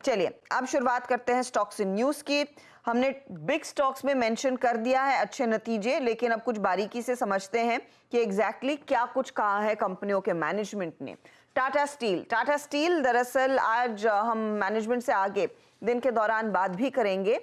चलिए अब शुरुआत करते हैं स्टॉक्स इन न्यूज की। हमने बिग स्टॉक्स में मेंशन कर दिया है अच्छे नतीजे, लेकिन अब कुछ बारीकी से समझते हैं कि एग्जैक्टली क्या कुछ कहा है कंपनियों के मैनेजमेंट ने। टाटा स्टील दरअसल आज हम मैनेजमेंट से आगे दिन के दौरान बात भी करेंगे।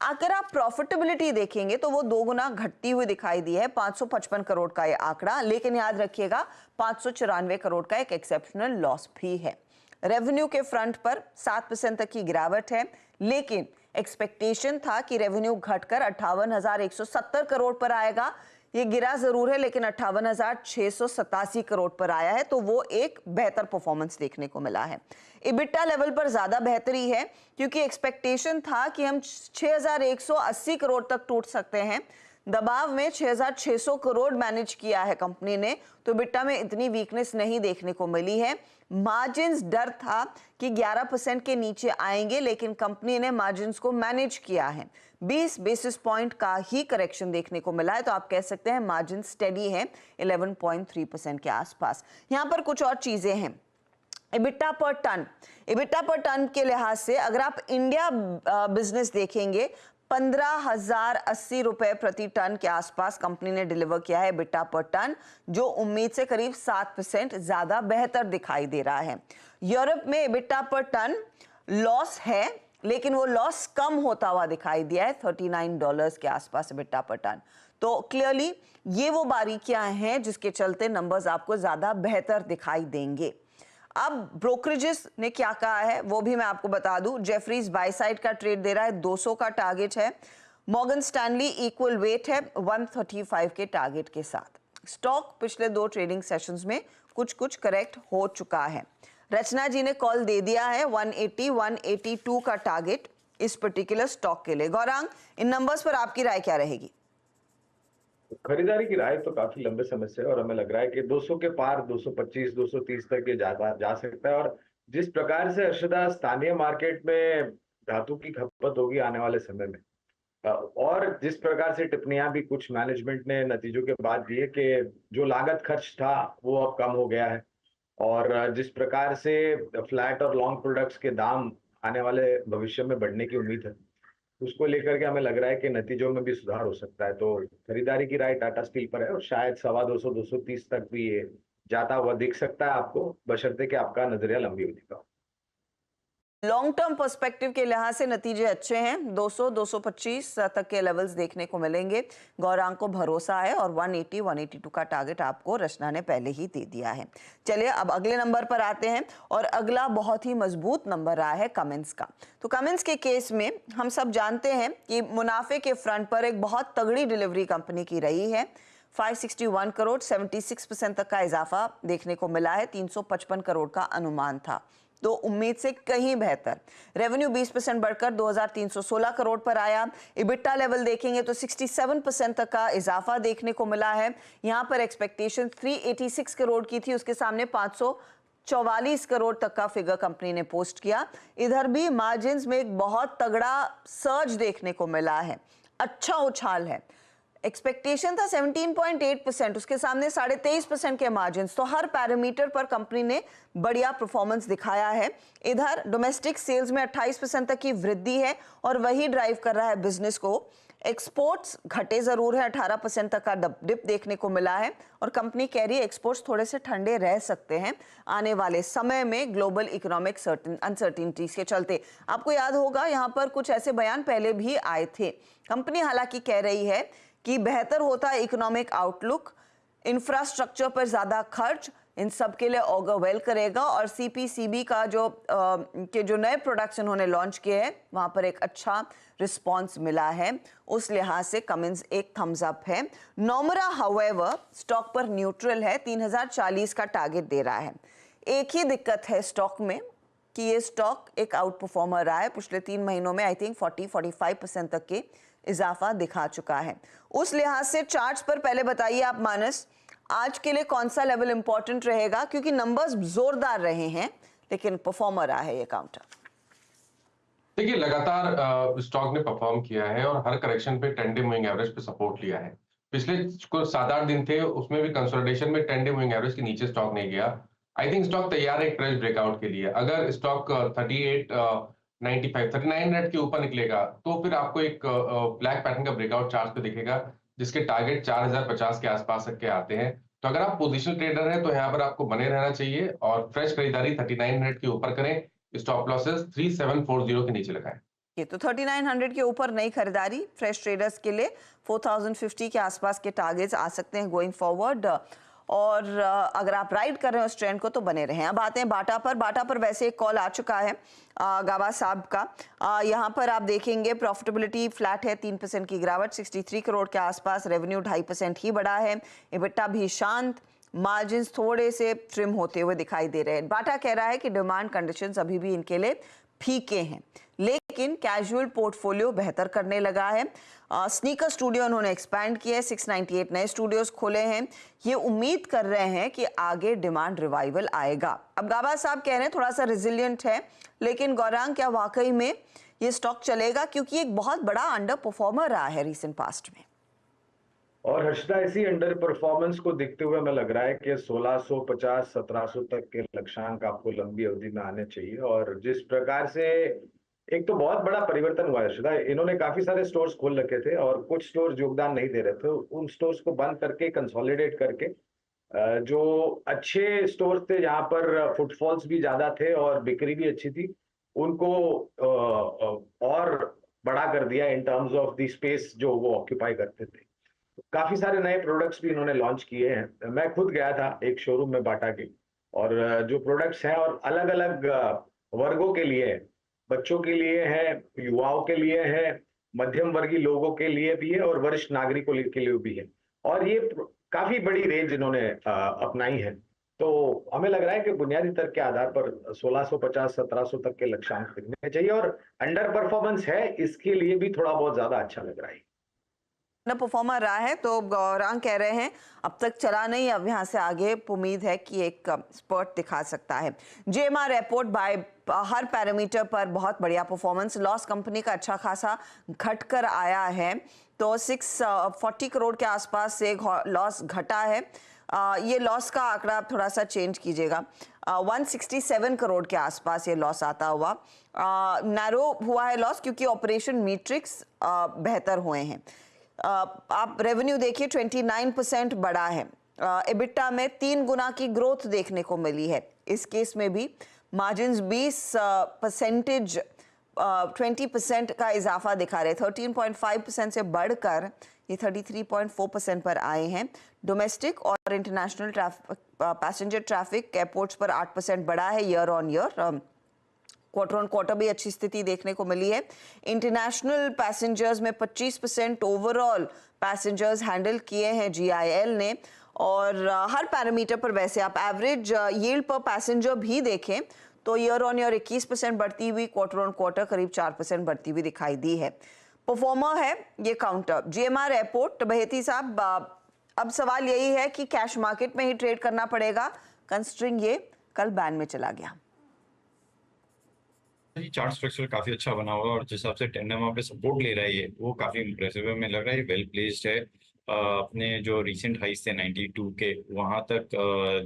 अगर आप प्रॉफिटेबिलिटी देखेंगे तो वो 2 गुना घटती हुई दिखाई दी है, 555 करोड़ का ये आंकड़ा, लेकिन याद रखिएगा 594 करोड़ का एक एक्सेप्शनल लॉस भी है। रेवेन्यू के फ्रंट पर 7% तक की गिरावट है, लेकिन एक्सपेक्टेशन था कि रेवेन्यू घटकर 58,170 करोड़ पर आएगा। ये गिरा जरूर है लेकिन 58,687 करोड़ पर आया है, तो वो एक बेहतर परफॉर्मेंस देखने को मिला है। इबिटा लेवल पर ज्यादा बेहतरी है क्योंकि एक्सपेक्टेशन था कि हम 6,180 करोड़ तक टूट सकते हैं। दबाव में 6,600 करोड़ मैनेज किया है कंपनी ने, तो इबिटा में इतनी वीकनेस नहीं देखने को मिली है। मार्जिन्स डर था कि 11% के नीचे आएंगे, लेकिन कंपनी ने मार्जिन्स को मैनेज किया है। 20 बेसिस पॉइंट का ही करेक्शन देखने को मिला है, तो आप कह सकते हैं मार्जिन स्टेडी है 11.3% के आसपास। यहां पर कुछ और चीजें हैं। इबिटा पर टन के लिहाज से अगर आप इंडिया बिजनेस देखेंगे 15,080 रुपए प्रति टन के आसपास कंपनी ने डिलीवर किया है इबिटा पर टन, जो उम्मीद से करीब 7% ज्यादा बेहतर दिखाई दे रहा है। यूरोप में इबिटा पर टन लॉस है, लेकिन वो लॉस कम होता हुआ दिखाई दिया है, $39 के आसपास इबिटा पर टन। तो क्लियरली ये वो बारीकियां हैं जिसके चलते नंबर्स आपको ज्यादा बेहतर दिखाई देंगे। अब ब्रोकरेजेस ने क्या कहा है वो भी मैं आपको बता दूं। जेफरीज बाय साइड का ट्रेड दे रहा है, 200 का टारगेट है। मॉर्गन स्टैनली इक्वल वेट है 135 के टारगेट के साथ। स्टॉक पिछले 2 ट्रेडिंग सेशंस में कुछ करेक्ट हो चुका है। रचना जी ने कॉल दे दिया है 180 182 का टारगेट इस पर्टिकुलर स्टॉक के लिए। गौरांग, इन नंबर्स पर आपकी राय क्या रहेगी? खरीदारी की राय तो काफी लंबे समय से, और हमें लग रहा है कि 200 के पार 225 230 तक ये जा सकता है। और जिस प्रकार से अर्शदा स्थानीय मार्केट में धातु की खपत होगी आने वाले समय में, और जिस प्रकार से टिप्पणियां भी कुछ मैनेजमेंट ने नतीजों के बाद दी है कि जो लागत खर्च था वो अब कम हो गया है, और जिस प्रकार से फ्लैट और लॉन्ग प्रोडक्ट्स के दाम आने वाले भविष्य में बढ़ने की उम्मीद है, उसको लेकर के हमें लग रहा है कि नतीजों में भी सुधार हो सकता है। तो खरीदारी की राय टाटा स्टील पर है, और शायद 225 230 तक भी ये जाता हुआ दिख सकता है आपको, बशर्ते कि आपका नजरिया लंबी अवधि का। लॉन्ग टर्म पर्सपेक्टिव के लिहाज से नतीजे अच्छे हैं, 200 225 तक के लेवल्स देखने को मिलेंगे। गौरांग को भरोसा है और 180 182 का टारगेट आपको रचना ने पहले ही दे दिया है। चलिए अब अगले नंबर पर आते हैं, और अगला बहुत ही मजबूत नंबर रहा है कमिंस का। तो कमिंस के केस में हम सब जानते हैं कि मुनाफे के फ्रंट पर एक बहुत तगड़ी डिलीवरी कंपनी की रही है। 561 करोड़ 76% तक का इजाफा देखने को मिला है, 355 करोड़ का अनुमान था, तो उम्मीद से कहीं बेहतर। रेवेन्यू 20% बढ़कर 2,316 करोड़ पर आया। इबिटा लेवल देखेंगे तो 67% तक का इजाफा देखने को मिला है। यहां पर एक्सपेक्टेशन 386 करोड़ की थी, उसके सामने 544 करोड़ तक का फिगर कंपनी ने पोस्ट किया। इधर भी मार्जिन्स में एक बहुत तगड़ा सर्ज देखने को मिला है, अच्छा उछाल है। एक्सपेक्टेशन था 17.8%, उसके सामने 23.5% के मार्जिन, तो हर पैरामीटर पर कंपनी ने बढ़िया परफॉर्मेंस दिखाया है। इधर डोमेस्टिक सेल्स में 28% तक की वृद्धि है और वही ड्राइव कर रहा है बिजनेस को। एक्सपोर्ट्स घटे जरूर है, 18% तक का डिप देखने को मिला है, और कंपनी कह रही है एक्सपोर्ट्स थोड़े से ठंडे रह सकते हैं आने वाले समय में ग्लोबल इकोनॉमिक अनसर्टिनिटीज के चलते। आपको याद होगा यहाँ पर कुछ ऐसे बयान पहले भी आए थे। कंपनी हालांकि कह रही है कि बेहतर होता है इकोनॉमिक आउटलुक, इंफ्रास्ट्रक्चर पर ज्यादा खर्च इन सब के लिए ऑगर वेल करेगा, और सीपीसीबी का जो नए प्रोडक्ट्स उन्होंने लॉन्च किए हैं वहां पर एक अच्छा रिस्पांस मिला है। उस लिहाज से कमिंस एक थम्स अप है। नोमरा हाउएवर स्टॉक पर न्यूट्रल है, 3,040 का टारगेट दे रहा है। एक ही दिक्कत है स्टॉक में कि ये स्टॉक एक आउट परफॉर्मर रहा है, पिछले 3 महीनों में आई थिंक 40-45% तक के इजाफा दिखा चुका है। उस लिहाज से चार्ट्स पर पहले बताइए आप मानस, आज के लिए कौन सा लेवल इंपॉर्टेंट रहेगा, क्योंकि नंबर्स जोरदार रहे हैं लेकिन परफॉर्मर रहा है ये काउंटर। देखिए लगातार स्टॉक ने परफॉर्म किया है और हर करेक्शन पे 10 डे मूविंग एवरेज पे सपोर्ट लिया है। पिछले कुछ 7-8 दिन थे, उसमें भी कंसोलिडेशन में 10 डे मूविंग एवरेज के नीचे स्टॉक नहीं गया। आई थिंक स्टॉक तैयार है एक फ्रेश ब्रेकआउट के लिए। अगर स्टॉक 38 95 3900 के ऊपर निकलेगा तो फिर आपको एक ब्लैक पैटर्न का ब्रेकआउट चार्ट पे दिखेगा, जिसके टारगेट 4050 के आसपास तक के आते हैं। तो अगर आप पोजिशनल ट्रेडर हैं तो यहाँ पर आपको बने रहना चाहिए और फ्रेश खरीदारी 3900 के ऊपर करें, स्टॉप लॉसेस 3740 के नीचे लगाएं। ये तो 3900 के ऊपर नई खरीदारी फ्रेश ट्रेडर्स के लिए 4050 के आसपास के टारगेट्स आ सकते हैं गोइंग फॉरवर्ड। और अगर आप राइड कर रहे हैं उस ट्रेंड को तो बने रहें। अब आते हैं बाटा पर। बाटा पर वैसे एक कॉल आ चुका है गाबा साहब का। यहाँ पर आप देखेंगे प्रॉफिटेबिलिटी फ्लैट है, 3% की गिरावट, 63 करोड़ के आसपास, रेवेन्यू 2.5% ही बढ़ा है, EBITDA भी शांत, मार्जिन थोड़े से ट्रिम होते हुए दिखाई दे रहे हैं। बाटा कह रहा है कि डिमांड कंडीशंस अभी भी इनके लिए फीके हैं, लेकिन कैजुअल पोर्टफोलियो बेहतर करने लगा है। स्नीकर स्टूडियो उन्होंने एक्सपैंड किया है, 698 नए स्टूडियोज खोले हैं। ये उम्मीद कर रहे हैं कि आगे डिमांड रिवाइवल आएगा। अब गाबा साहब कह रहे हैं थोड़ा सा रिजिलियंट है, लेकिन गौरांग क्या वाकई में ये स्टॉक चलेगा? क्योंकि एक बहुत बड़ा अंडर परफॉर्मर रहा है रिसेंट पास्ट में। और हर्षदा, इसी अंडर परफॉर्मेंस को देखते हुए हमें लग रहा है कि 1650 1700 तक के लक्ष्यांक आपको लंबी अवधि में आने चाहिए। और जिस प्रकार से एक तो बहुत बड़ा परिवर्तन हुआ है हर्षदा, इन्होंने काफी सारे स्टोर्स खोल रखे थे और कुछ स्टोर्स योगदान नहीं दे रहे थे, उन स्टोर्स को बंद करके कंसोलिडेट करके जो अच्छे स्टोर्स थे जहां पर फुटफॉल्स भी ज्यादा थे और बिक्री भी अच्छी थी, उनको और बड़ा कर दिया in terms of the space जो वो ऑक्यूपाई करते थे। काफी सारे नए प्रोडक्ट्स भी इन्होंने लॉन्च किए हैं। मैं खुद गया था एक शोरूम में बाटा के, और जो प्रोडक्ट्स हैं और अलग अलग वर्गों के लिए, बच्चों के लिए है, युवाओं के लिए है, मध्यम वर्गीय लोगों के लिए भी है और वरिष्ठ नागरिकों के लिए भी है। और ये काफी बड़ी रेंज इन्होंने अपनाई है। तो हमें लग रहा है कि बुनियादी तर्क के आधार पर 1650 1700 तक के लक्ष्यांक दिखने चाहिए, और अंडर परफॉर्मेंस है इसके लिए भी थोड़ा बहुत ज्यादा अच्छा लग रहा है। परफॉर्मर रहा है तो गौरांग कह रहे हैं अब तक चला नहीं, अब यहाँ से आगे उम्मीद है कि एक स्पर्ट दिखा सकता है। GMR एयरपोर्ट बाय हर पैरामीटर पर बहुत बढ़िया परफॉर्मेंस, लॉस कंपनी का अच्छा खासा घट कर आया है, तो 640 करोड़ के आसपास से लॉस घटा है। ये लॉस का आंकड़ा थोड़ा सा चेंज कीजिएगा, 167 करोड़ के आसपास ये लॉस आता हुआ नैरो हुआ है लॉस, क्योंकि ऑपरेशन मैट्रिक्स बेहतर हुए हैं। आप रेवेन्यू देखिए 29% बढ़ा है, EBITDA में 3 गुना की ग्रोथ देखने को मिली है। इस केस में भी मार्जिन्स 20% का इजाफा दिखा रहे, 13.5% से बढ़कर ये 33.4% पर आए हैं। डोमेस्टिक और इंटरनेशनल पैसेंजर ट्रैफिक एयरपोर्ट्स पर 8% बढ़ा है year on year, quarter on quarter भी अच्छी स्थिति देखने को मिली है। इंटरनेशनल पैसेंजर्स में 25% ओवरऑल पैसेंजर्स हैंडल किए हैं GIL ने। और हर पैरामीटर पर वैसे आप एवरेज यील्ड पर पैसेंजर भी देखें तो ईयर ऑन ईयर 21% बढ़ती हुई, क्वार्टर ऑन क्वार्टर करीब 4% बढ़ती हुई दिखाई दी है। परफॉर्मर है ये काउंटर GMR एयरपोर्ट। बहेती साहब, अब सवाल यही है कि कैश मार्केट में ही ट्रेड करना पड़ेगा, कंसिडरिंग ये कल बैन में चला गया। चार्ट स्ट्रक्चर काफी अच्छा बना हुआ है और जिस हिसाब से टेंडम वहाँ पे सपोर्ट ले रहा है, ये वो काफी इंप्रेसिव है। हमें लग रहा है वेल प्लेस्ड है अपने जो रीसेंट हाइस थे 92 के वहां तक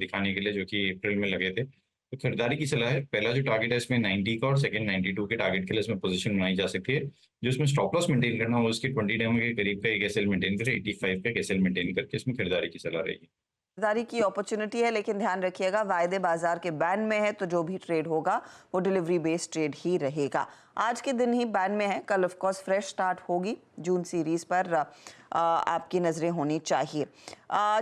दिखाने के लिए, जो कि अप्रैल में लगे थे। तो खरीदारी की सलाह है। पहला जो टारगेट है इसमें 90 का और सेकंड 92 के टारगेट के लिए इसमें पोजीशन बनाई जा सकती है। जो इसमें स्टॉप लॉस मेंटेन करना हो उसकी 20 डेमो के करीब का एक एसएल मेंटेन करे, 85 का एक एसएल मेंटेन करके इसमें खरीदारी की सलाह रहेगी। खरीदारी की अपॉर्चुनिटी है, लेकिन ध्यान रखिएगा वायदे बाजार के बैन में है, तो जो भी ट्रेड होगा वो डिलीवरी बेस्ड ट्रेड ही रहेगा। आज के दिन ही बैन में है, कल ऑफ कोर्स फ्रेश स्टार्ट होगी। जून सीरीज पर आपकी नजरें होनी चाहिए।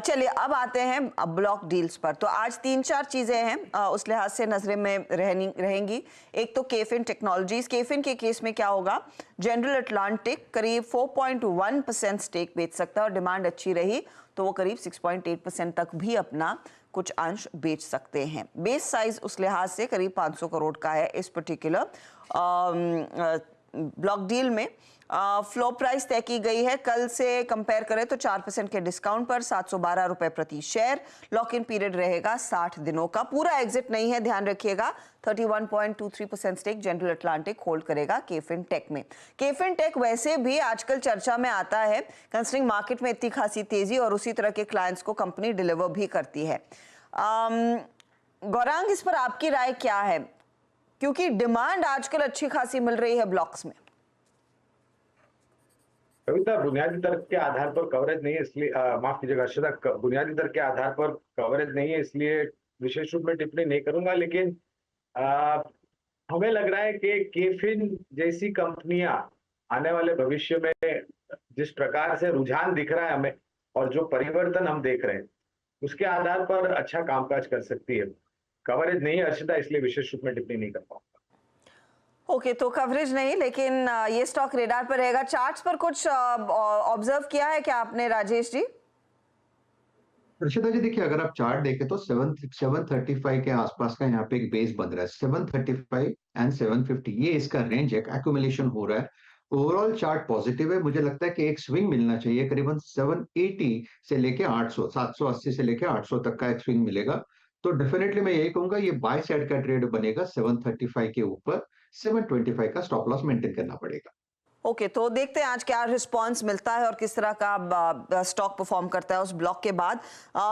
चलिए अब आते हैं ब्लॉक डील्स पर। तो आज 3-4 चीजें हैं उस लिहाज से नजरें में रहेंगी। एक तो केफिन टेक्नोलॉजीज। केफिन के केस में क्या होगा, जनरल अटलांटिक करीब 4.1% स्टेक बेच सकता है और डिमांड अच्छी रही तो वो करीब 6.8% तक भी अपना कुछ अंश बेच सकते हैं। बेस साइज उस लिहाज से करीब 500 करोड़ का है इस पर्टिकुलर ब्लॉक डील में। फ्लो प्राइस तय की गई है, कल से कंपेयर करें तो 4% के डिस्काउंट पर 712 रुपए प्रति शेयर। लॉक इन पीरियड रहेगा 60 दिनों का। पूरा एग्जिट नहीं है, ध्यान रखिएगा। 31.23% स्टेक जनरल अटलांटिक होल्ड करेगा केफिन टेक में। केफिन टेक वैसे भी आजकल चर्चा में आता है, कंसिडरिंग मार्केट में इतनी खासी तेजी और उसी तरह के क्लाइंट्स को कंपनी डिलीवर भी करती है। गौरांग, इस पर आपकी राय क्या है? क्योंकि डिमांड आजकल अच्छी खासी मिल रही है ब्लॉक्स में। कविता, बुनियादी तर्क के आधार पर कवरेज नहीं है, इसलिए माफ कीजिएगा अर्षदा, बुनियादी तर्क के आधार पर कवरेज नहीं है, इसलिए विशेष रूप में टिप्पणी नहीं करूंगा। लेकिन हमें लग रहा है कि केफिन जैसी कंपनियां आने वाले भविष्य में जिस प्रकार से रुझान दिख रहा है हमें और जो परिवर्तन हम देख रहे हैं उसके आधार पर अच्छा कामकाज कर सकती है। कवरेज नहीं है अर्षदा, इसलिए विशेष रूप में टिप्पणी नहीं कर पाऊंगा। ओके, तो कवरेज नहीं, लेकिन ये स्टॉक रेडार पर रहेगा। चार्ट्स पर कुछ ऑब्जर्व किया है क्या आपने राजेश जी? अर्षिता जी देखिए, अगर आप चार्ट देखें तो 735 के आसपास का यहाँ पे एक बेस बन रहा है। 735 एंड 750 ये इसका रेंज है, एक्यूमुलेशन हो रहा है। ओवरऑल चार्ट पॉजिटिव है। मुझे लगता है कि एक स्विंग मिलना चाहिए, करीबन 780 से लेके 800, 780 से लेके 800 तक का एक स्विंग मिलेगा। तो डेफिनेटली मैं यही कहूंगा, ये बाय साइड का ट्रेड बनेगा। 735 के ऊपर 725 का स्टॉप लॉस मेंटेन करना पड़ेगा। ओके, तो देखते हैं आज क्या रिस्पांस मिलता है और किस तरह का स्टॉक परफॉर्म करता है उस ब्लॉक के बाद।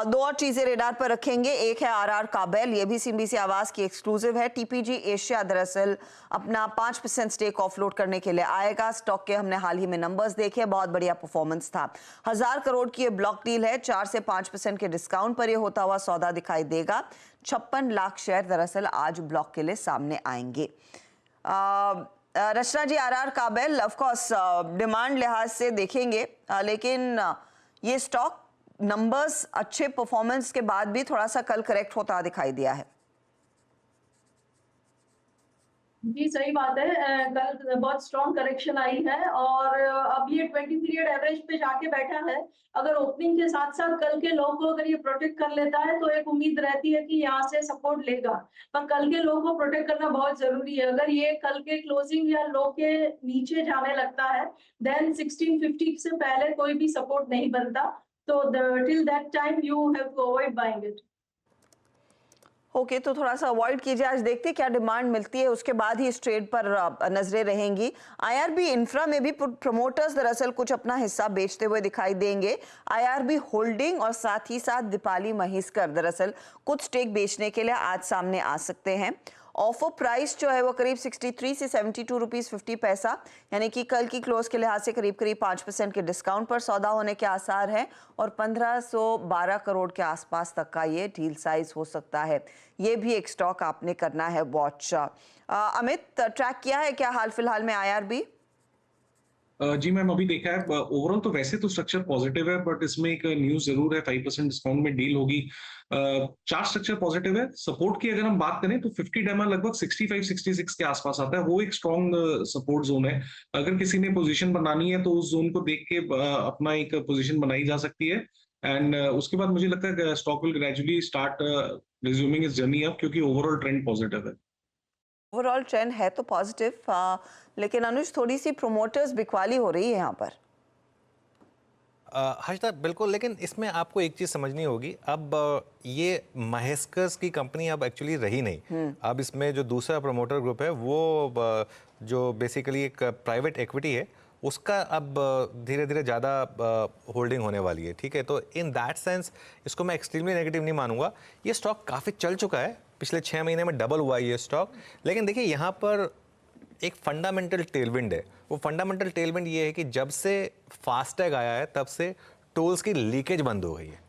दो और चीजें रेडार पर रखेंगे। एक है आरआर काबेल, ये भी सिम्बीसी आवास की एक्सक्लूसिव है। टीपीजी एशिया दरअसल अपना 5% स्टेक ऑफलोड करने के लिए आएगा। स्टॉक के हमने हाल ही में नंबर्स देखे, बहुत बढ़िया परफॉर्मेंस था। 1000 करोड़ की ये ब्लॉक डील है, 4 से 5% के डिस्काउंट पर ये होता हुआ सौदा दिखाई देगा। 56 लाख शेयर दरअसल आज ब्लॉक के लिए सामने आएंगे। रचना जी, RR Kabel of course demand लिहाज से देखेंगे, लेकिन ये स्टॉक नंबर्स अच्छे परफॉर्मेंस के बाद भी थोड़ा सा कल करेक्ट होता दिखाई दिया है। जी सही बात है, कल बहुत स्ट्रॉन्ग करेक्शन आई है और अब ये 20 पीरियड एवरेज पे जाके बैठा है। अगर ओपनिंग के साथ साथ कल के लो को अगर ये प्रोटेक्ट कर लेता है तो एक उम्मीद रहती है कि यहाँ से सपोर्ट लेगा, पर कल के लो को प्रोटेक्ट करना बहुत जरूरी है। अगर ये कल के क्लोजिंग या लो के नीचे जाने लगता है देन 1650 से पहले कोई भी सपोर्ट नहीं बनता, तो till that time you have to avoid buying it. Okay, तो थोड़ा सा अवॉइड कीजिए। आज देखते हैं क्या डिमांड मिलती है, उसके बाद ही इस ट्रेड पर नजरें रहेंगी। आईआरबी इंफ्रा में भी प्रमोटर्स दरअसल कुछ अपना हिस्सा बेचते हुए दिखाई देंगे। आईआरबी होल्डिंग और साथ ही साथ दीपाली महिस्कर दरअसल कुछ स्टेक बेचने के लिए आज सामने आ सकते हैं। ऑफर प्राइस जो है वो करीब 63 से 72 रुपीस 50 पैसा, यानी कि कल की क्लोज के लिहाज से करीब 5% के डिस्काउंट पर सौदा होने के आसार हैं और 1512 करोड़ के आसपास तक का ये डील साइज हो सकता है। ये भी एक स्टॉक आपने करना है वॉच। अमित, ट्रैक किया है क्या हाल फिलहाल में आईआरबी? जी मैम, अभी देखा है। ओवरऑल तो वैसे तो स्ट्रक्चर पॉजिटिव है, बट इसमें एक न्यूज जरूर है, 5% डिस्काउंट में डील होगी। चार्ट स्ट्रक्चर पॉजिटिव है। सपोर्ट की अगर हम बात करें तो 50 डेमा लगभग 65-66 के आसपास आता है, वो एक स्ट्रॉन्ग सपोर्ट जोन है। अगर किसी ने पोजीशन बनानी है तो उस जोन को देख के अपना एक पोजीशन बनाई जा सकती है। एंड उसके बाद मुझे लगता है stock will gradually start resuming इस जर्नी अप, क्योंकि ओवरऑल ट्रेंड पॉजिटिव है। ओवरऑल ट्रेंड है तो पॉजिटिव, लेकिन अनुज थोड़ी सी प्रोमोटर्स बिकवाली हो रही है यहाँ पर। हर्षदा बिल्कुल, लेकिन इसमें आपको एक चीज़ समझनी होगी। अब ये महिस्कर्स की कंपनी अब एक्चुअली रही नहीं। अब इसमें जो दूसरा प्रमोटर ग्रुप है वो जो बेसिकली एक प्राइवेट इक्विटी है, उसका अब धीरे धीरे ज़्यादा होल्डिंग होने वाली है। ठीक है, तो इन दैट सेंस इसको मैं एक्सट्रीमली नेगेटिव नहीं मानूंगा। ये स्टॉक काफ़ी चल चुका है, पिछले 6 महीने में डबल हुआ है ये स्टॉक। लेकिन देखिए, यहाँ पर एक फंडामेंटल टेलविंड है। वो फंडामेंटल टेलविंड ये है कि जब से फास्टैग आया है तब से टोल्स की लीकेज बंद हो गई है।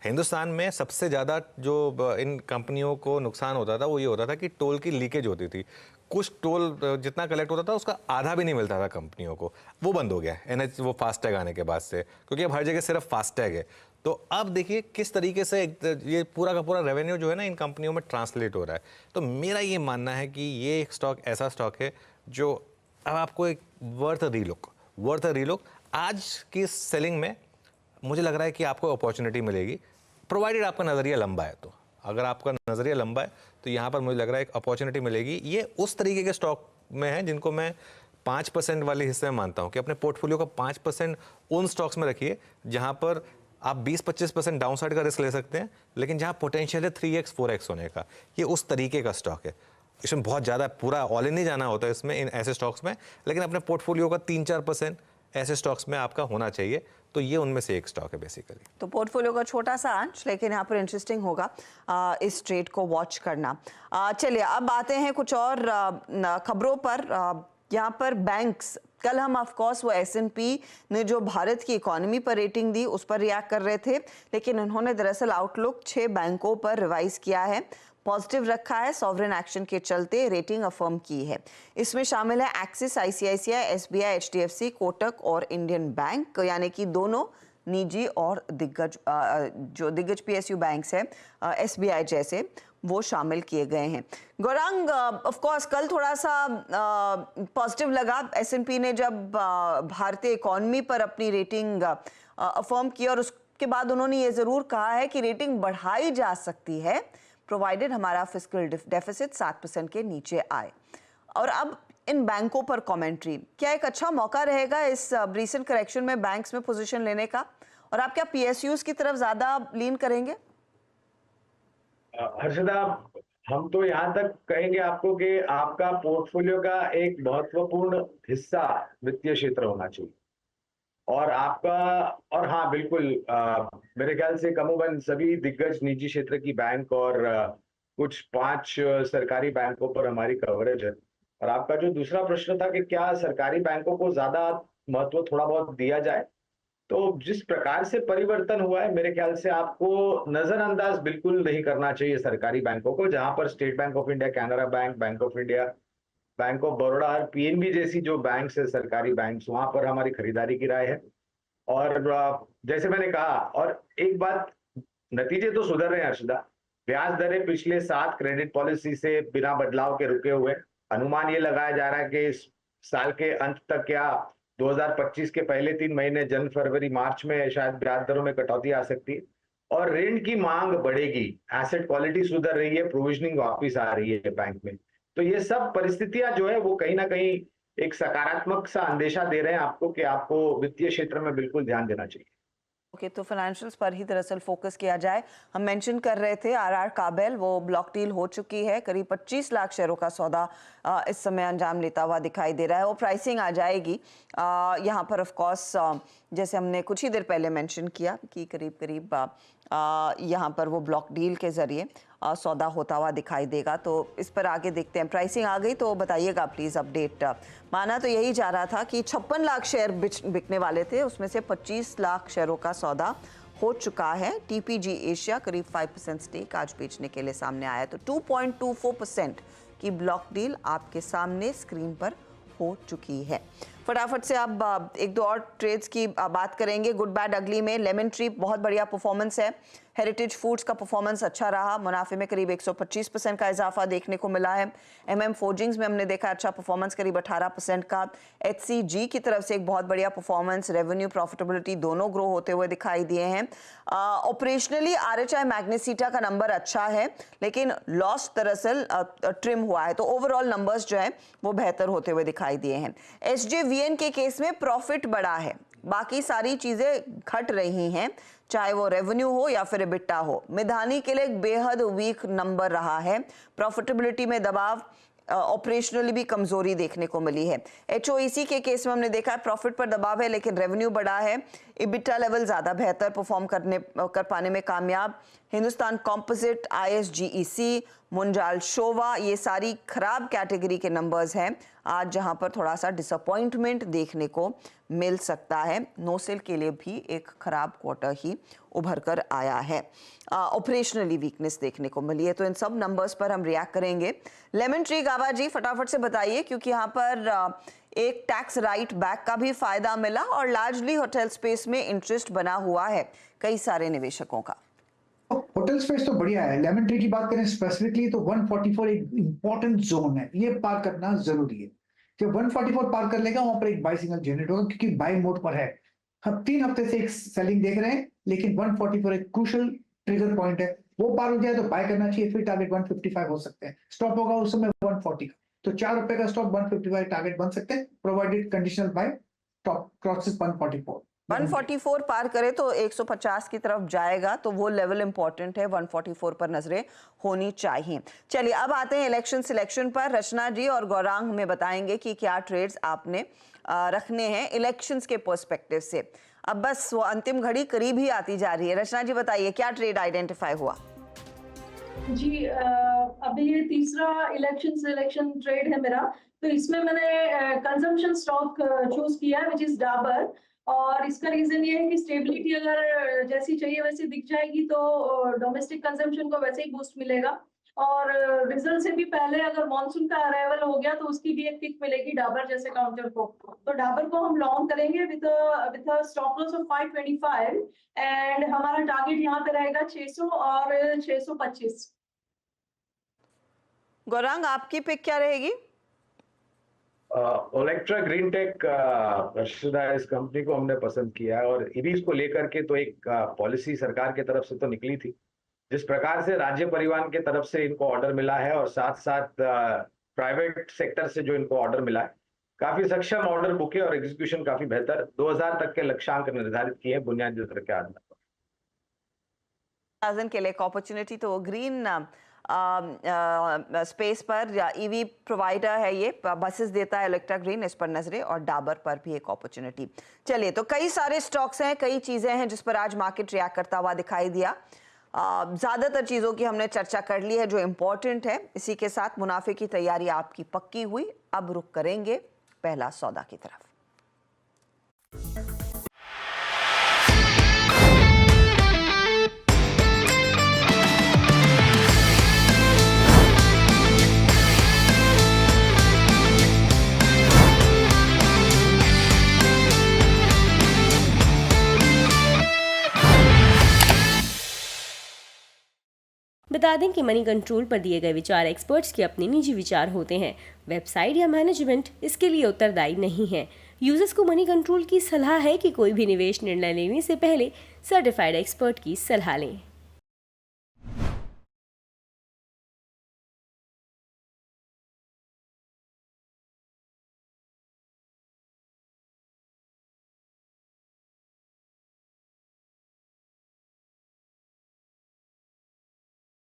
हिंदुस्तान में सबसे ज़्यादा जो इन कंपनियों को नुकसान होता था वो ये होता था कि टोल की लीकेज होती थी। कुछ टोल जितना कलेक्ट होता था उसका आधा भी नहीं मिलता था कंपनियों को, वो बंद हो गया एनएच वो फास्टैग आने के बाद से, क्योंकि अब हर जगह सिर्फ फास्टैग है। तो अब देखिए किस तरीके से ये पूरा का पूरा रेवेन्यू जो है ना इन कंपनियों में ट्रांसलेट हो रहा है। तो मेरा ये मानना है कि ये एक स्टॉक ऐसा स्टॉक है जो अब आपको एक वर्थ अ रीलुक आज की सेलिंग में मुझे लग रहा है कि आपको अपॉर्चुनिटी मिलेगी, प्रोवाइडेड आपका नज़रिया लंबा है। तो अगर आपका नज़रिया लंबा है तो यहाँ पर मुझे लग रहा है एक अपॉर्चुनिटी मिलेगी। ये उस तरीके के स्टॉक में है जिनको मैं 5% वाले हिस्से में मानता हूँ कि अपने पोर्टफोलियो का 5% उन स्टॉक्स में रखिए जहाँ पर आप 20-25% डाउनसाइड का रिस्क ले सकते हैं, लेकिन जहाँ पोटेंशियल है 3x 4x होने का। ये उस तरीके का स्टॉक है। इसमें बहुत ज़्यादा पूरा ऑल इन नहीं जाना होता है इसमें, इन ऐसे स्टॉक्स में, लेकिन अपने पोर्टफोलियो का 3-4% ऐसे स्टॉक्स में आपका होना चाहिए। तो ये उनमें से एक स्टॉक है बेसिकली। तो पोर्टफोलियो का छोटा सा अंश, लेकिन यहाँ पर इंटरेस्टिंग होगा इस ट्रेड को वॉच करना। चलिए अब आते हैं कुछ और खबरों पर। यहाँ पर बैंक्स, कल हम ऑफ कोर्स वो S&P ने जो भारत की इकोनॉमी पर रेटिंग दी उस पर रिएक्ट कर रहे थे, लेकिन उन्होंने दरअसल आउटलुक 6 बैंकों पर रिवाइज किया है, पॉजिटिव रखा है, सॉवरेन एक्शन के चलते रेटिंग अफर्म की है। इसमें शामिल है axis, ICICI, SBI, HDFC, Kotak और इंडियन बैंक, यानी कि दोनों निजी और दिग्गज जो दिग्गज PSU बैंक्स है SBI जैसे, वो शामिल किए गए हैं। गौरांग, ऑफ कोर्स कल थोड़ा सा पॉजिटिव लगा S&P ने जब भारतीय इकोनॉमी पर अपनी रेटिंग अफर्म की, और उसके बाद उन्होंने ये जरूर कहा है कि रेटिंग बढ़ाई जा सकती है प्रोवाइडेड हमारा फिस्कल डेफिसिट 7% के नीचे आए। और अब इन बैंकों पर कमेंट्री, क्या एक अच्छा मौका रहेगा इस रीसेंट करेक्शन में बैंक्स में पोजीशन लेने का, और आप क्या PSUs की तरफ ज्यादा लीन करेंगे? हर्षदा, हम तो यहाँ तक कहेंगे आपको कि आपका पोर्टफोलियो का एक महत्वपूर्ण हिस्सा वित्तीय क्षेत्र होना चाहिए, और आपका, और हाँ बिल्कुल, मेरे ख्याल से कमोबन सभी दिग्गज निजी क्षेत्र की बैंक और कुछ 5 सरकारी बैंकों पर हमारी कवरेज है। और आपका जो दूसरा प्रश्न था कि क्या सरकारी बैंकों को ज्यादा महत्व थोड़ा बहुत दिया जाए, तो जिस प्रकार से परिवर्तन हुआ है मेरे ख्याल से आपको नजरअंदाज बिल्कुल नहीं करना चाहिए सरकारी बैंकों को, जहां पर state bank of India, Canara bank, bank of India, bank of Baroda और PNB जैसी जो बैंक है सरकारी बैंक, वहां पर हमारी खरीदारी की राय है। और जैसे मैंने कहा, और एक बात, नतीजे तो सुधर रहे हैं हर्षदा, ब्याज दरें पिछले 7 क्रेडिट पॉलिसी से बिना बदलाव के रुके हुए, अनुमान ये लगाया जा रहा है कि इस साल के अंत तक या 2025 के पहले 3 महीने जनवरी, फरवरी, मार्च में शायद ब्याज दरों में कटौती आ सकती है, और ऋण की मांग बढ़ेगी, एसेट क्वालिटी सुधर रही है, प्रोविजनिंग वापिस आ रही है बैंक में। तो ये सब परिस्थितियां जो है वो कहीं ना कहीं एक सकारात्मक सा अंदेशा दे रहे हैं आपको कि आपको वित्तीय क्षेत्र में बिल्कुल ध्यान देना चाहिए। ओके, तो फाइनेंशियल्स पर ही दरअसल फोकस किया जाए। हम मेंशन कर रहे थे RR काबेल, वो ब्लॉक डील हो चुकी है, करीब 25 लाख शेयरों का सौदा इस समय अंजाम लेता हुआ दिखाई दे रहा है। वो प्राइसिंग आ जाएगी यहाँ पर, ऑफ कोर्स जैसे हमने कुछ ही देर पहले मेंशन किया कि करीब करीब यहाँ पर वो ब्लॉक डील के जरिए सौदा होता हुआ दिखाई देगा। तो इस पर आगे देखते हैं, प्राइसिंग आ गई तो बताइएगा प्लीज़ अपडेट। माना तो यही जा रहा था कि 56 लाख शेयर बिकने वाले थे, उसमें से 25 लाख शेयरों का सौदा हो चुका है। TPG एशिया करीब 5% स्टेक आज बेचने के लिए सामने आया। तो 2.24% की ब्लॉक डील आपके सामने स्क्रीन पर हो चुकी है। फटाफट से अब एक दो और ट्रेड्स की बात करेंगे। गुड बैड अगली में लेमन ट्री बहुत बढ़िया परफॉर्मेंस है। हेरिटेज फूड्स का परफॉर्मेंस अच्छा रहा, मुनाफे में करीब 125% का इजाफा देखने को मिला है। MM फोर्जिंग्स में हमने देखा अच्छा परफॉर्मेंस करीब 18% का। HCG की तरफ से एक बहुत बढ़िया परफॉर्मेंस, रेवेन्यू प्रॉफिटेबिलिटी दोनों ग्रो होते हुए दिखाई दिए हैं। ऑपरेशनली RHI मैग्नेसीटा का नंबर अच्छा है, लेकिन लॉस दरअसल ट्रिम हुआ है, तो ओवरऑल नंबर्स जो है वो बेहतर होते हुए दिखाई दिए हैं। SJVN के केस में प्रॉफिट बढ़ा है, बाकी सारी चीजें घट रही हैं, चाहे वो रेवेन्यू हो या फिर EBITDA हो। मिधानी के लिए एक बेहद वीक नंबर रहा है, प्रॉफिटेबिलिटी में दबाव, ऑपरेशनली भी कमजोरी देखने को मिली है। HOEC के केस में हमने देखा है प्रॉफिट पर दबाव है, लेकिन रेवेन्यू बढ़ा है। EBITDA लेवल ज्यादा बेहतर परफॉर्म कर पाने में कामयाब। Hindustan composite, ISGEC, Munjal Showa, ये सारी खराब कैटेगरी के नंबर्स हैं आज, जहां पर थोड़ा सा डिसअपॉइंटमेंट देखने को मिल सकता है। नोसेल के लिए भी एक खराब क्वार्टर ही उभर कर आया है। ऑपरेशनली वीकनेस देखने को मिली है। तो इन सब नंबर्स पर हम रिएक्ट करेंगे। लेमन ट्री गाबा जी फटाफट से बताइए, क्योंकि यहाँ पर एक टैक्स राइट बैक का भी फायदा मिला और लार्जली होटल स्पेस में इंटरेस्ट बना हुआ है कई सारे निवेशकों का। होटल स्पेस तो बढ़िया है। लेमन ट्री की बात करें स्पेसिफिकली तो 144 एक इंपॉर्टेंट जोन है, ये पार करना जरूरी है। जब 144 पार कर लेगा वहां पर एक बाय सिग्नल जनरेट होगा, क्योंकि बाय मोड पर है। हम 3 हफ्ते से एक सेलिंग देख रहे हैं, लेकिन 144 एक क्रूशियल ट्रिगर पॉइंट है, वो पार हो जाए तो बाय करना चाहिए। फिर टारगेट 155 हो सकते हैं, स्टॉप होगा उस समय 140 का, तो 4 रुपए का स्टॉप 155 टारगेट बन सकते हैं, provided conditional buy stop crosses 144। 144 पार करे तो 150 की तरफ जाएगा, तो वो लेवल इंपॉर्टेंट है, 144 पर नजरें होनी चाहिए। चलिए अब आते हैं इलेक्शन सिलेक्शन पर। रचना जी और गौरांग हमें बताएंगे कि क्या ट्रेड्स आपने रखने हैं इलेक्शंस के पर्सपेक्टिव से। अब बस वो अंतिम घड़ी करीब ही आती जा रही है। रचना जी बताइए क्या ट्रेड आइडेंटिफाई हुआ? जी अभी ये तीसरा इलेक्शन सिलेक्शन ट्रेड है मेरा, तो इसमें मैंने कंजम्पशन स्टॉक चूज किया है विच इज डाबर। और इसका रीजन ये है कि स्टेबिलिटी अगर जैसी चाहिए वैसी दिख जाएगी तो डोमेस्टिक कंजम्पशन को वैसे ही बूस्ट मिलेगा। और रिजल्ट से भी पहले अगर मॉनसून का अराइवल हो गया तो उसकी भी एक किक मिलेगी डाबर जैसे काउंटर को। तो डाबर को हम लॉन्ग करेंगे with stop loss of 525 and हमारा टारगेट यहाँ पे रहेगा 600 और 625। गौरांग आपकी पिक क्या रहेगी? ओलेक्ट्रा ग्रीन टेक इस कंपनी को हमने पसंद किया है और ईवीज को लेकर के तो एक पॉलिसी सरकार की तरफ से तो निकली थी, जिस प्रकार से राज्य परिवहन की तरफ से इनको ऑर्डर मिला है और साथ साथ प्राइवेट सेक्टर से जो इनको ऑर्डर मिला है, काफी सक्षम ऑर्डर बुक है और एग्जीक्यूशन काफी बेहतर, 2000 तक के लक्ष्यांक निर्धारित किए हैं बुनियादी दर के आधार पर। के लिए एक अपॉर्चुनिटी तो ग्रीन स्पेस पर या ईवी प्रोवाइडर है, ये बसेस देता है इलेक्ट्रा ग्रीन, इस पर नजरें, और डाबर पर भी एक अपॉर्चुनिटी। चलिए तो कई सारे स्टॉक्स हैं, कई चीजें हैं जिस पर आज मार्केट रिएक्ट करता हुआ दिखाई दिया। ज्यादातर चीजों की हमने चर्चा कर ली है जो इंपॉर्टेंट है। इसी के साथ मुनाफे की तैयारी आपकी पक्की हुई। अब रुक करेंगे पहला सौदा की तरफ। बता दें कि मनी कंट्रोल पर दिए गए विचार एक्सपर्ट्स के अपने निजी विचार होते हैं। वेबसाइट या मैनेजमेंट इसके लिए उत्तरदायी नहीं है। यूजर्स को मनी कंट्रोल की सलाह है कि कोई भी निवेश निर्णय लेने से पहले सर्टिफाइड एक्सपर्ट की सलाह लें।